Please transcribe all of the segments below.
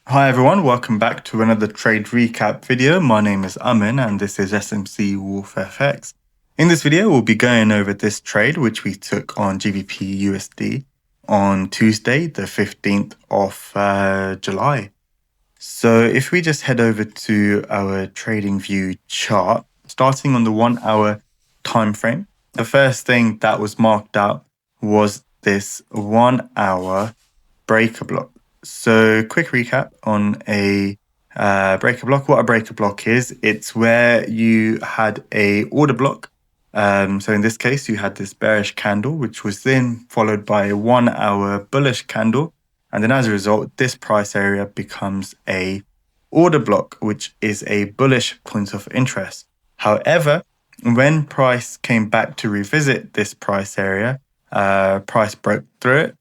Hi everyone, welcome back to another trade recap video. My name is Aman and this is SMC Wolf FX. In this video, we'll be going over this trade which we took on GBP USD on Tuesday, the 15th of July. So if we just head over to our trading view chart, starting on the 1 hour time frame, the first thing that was marked out was this 1 hour breaker block. So quick recap on a breaker block. What a breaker block is, it's where you had a order block. So in this case, you had this bearish candle, which was then followed by a 1 hour bullish candle. And then as a result, this price area becomes a order block, which is a bullish point of interest. However, when price came back to revisit this price area, price broke through it.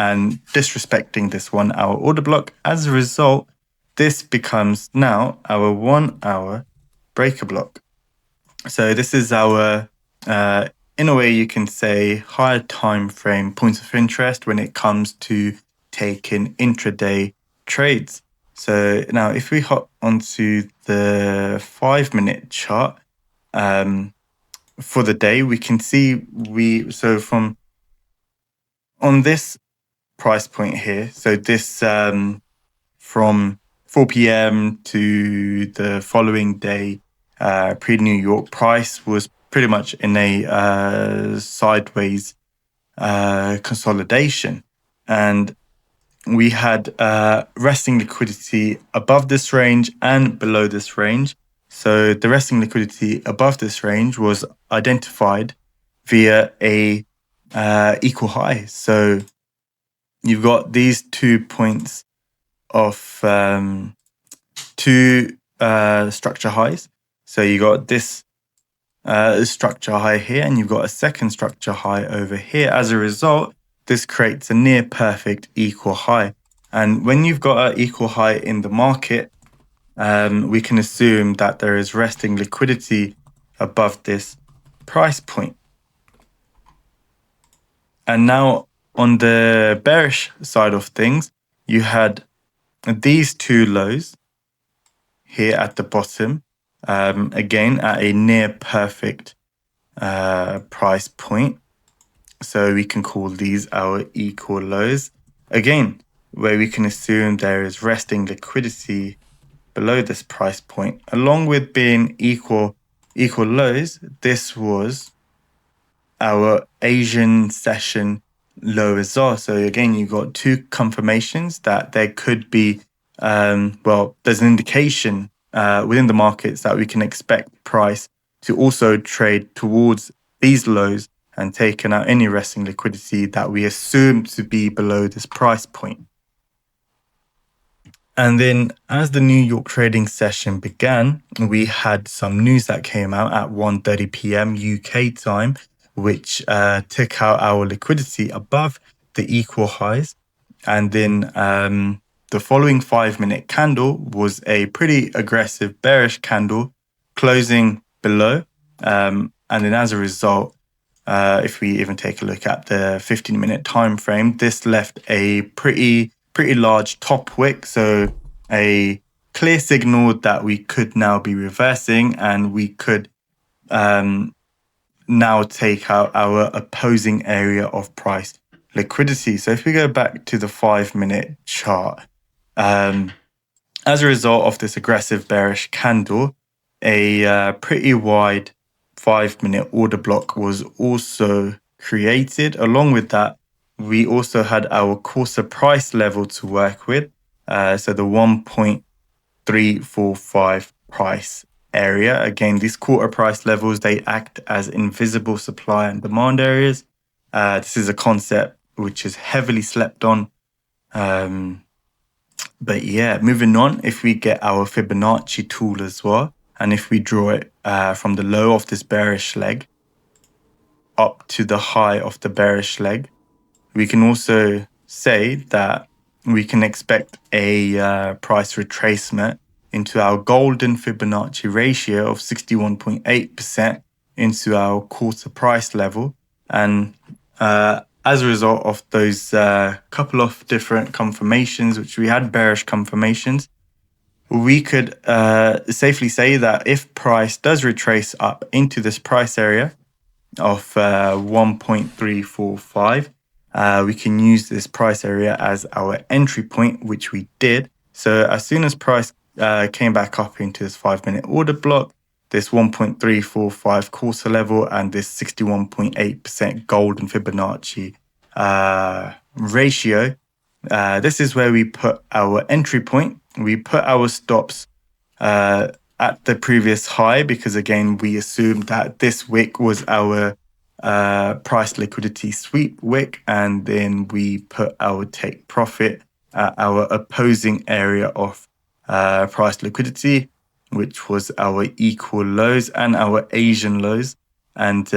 And disrespecting this 1 hour order block. As a result, this becomes now our 1 hour breaker block. So this is our, in a way you can say, higher time frame point of interest when it comes to taking intraday trades. So now if we hop onto the 5-minute chart for the day, we can see from on this price point here, so this from 4 p.m. to the following day, pre-New York, price was pretty much in a sideways consolidation, and we had resting liquidity above this range and below this range. So the resting liquidity above this range was identified via a equal high. So you've got these 2 points of two structure highs. So you got this structure high here, and you've got a second structure high over here. As a result, this creates a near perfect equal high. And when you've got an equal high in the market, we can assume that there is resting liquidity above this price point. And now on the bearish side of things, you had these two lows here at the bottom, again at a near perfect price point. So we can call these our equal lows. Again, where we can assume there is resting liquidity below this price point, along with being equal lows. This was our Asian session low as well. So again, you got two confirmations that there could be, there's an indication within the markets that we can expect price to also trade towards these lows and taking out any resting liquidity that we assume to be below this price point. And then as the New York trading session began, we had some news that came out at 1:30 p.m. UK time, which took out our liquidity above the equal highs. And then the following 5-minute candle was a pretty aggressive bearish candle closing below. And then as a result, if we even take a look at the 15-minute time frame, this left a pretty large top wick. So a clear signal that we could now be reversing, and we could now take out our opposing area of price liquidity. So if we go back to the 5-minute chart, as a result of this aggressive bearish candle, a pretty wide 5-minute order block was also created. Along with that, we also had our quarter price level to work with. So the 1.345 price area. Again, these quarter price levels, they act as invisible supply and demand areas. This is a concept which is heavily slept on. But yeah, moving on, if we get our Fibonacci tool as well, and if we draw it from the low of this bearish leg up to the high of the bearish leg, we can also say that we can expect a price retracement into our golden Fibonacci ratio of 61.8% into our quarter price level. And as a result of those couple of different confirmations, which we had bearish confirmations, we could safely say that if price does retrace up into this price area of 1.345, we can use this price area as our entry point, which we did. So as soon as price came back up into this 5-minute order block, this 1.345 quarter level and this 61.8% golden Fibonacci ratio, this is where we put our entry point. We put our stops at the previous high because, again, we assumed that this wick was our price liquidity sweep wick, and then we put our take profit at our opposing area of price liquidity, which was our equal lows and our Asian lows. And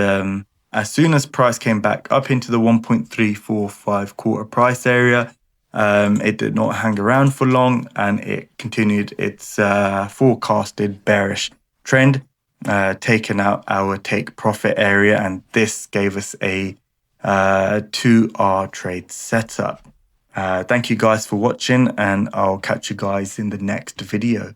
as soon as price came back up into the 1.345 quarter price area, it did not hang around for long, and it continued its forecasted bearish trend, taking out our take profit area, and this gave us a 2R trade setup. Thank you guys for watching, and I'll catch you guys in the next video.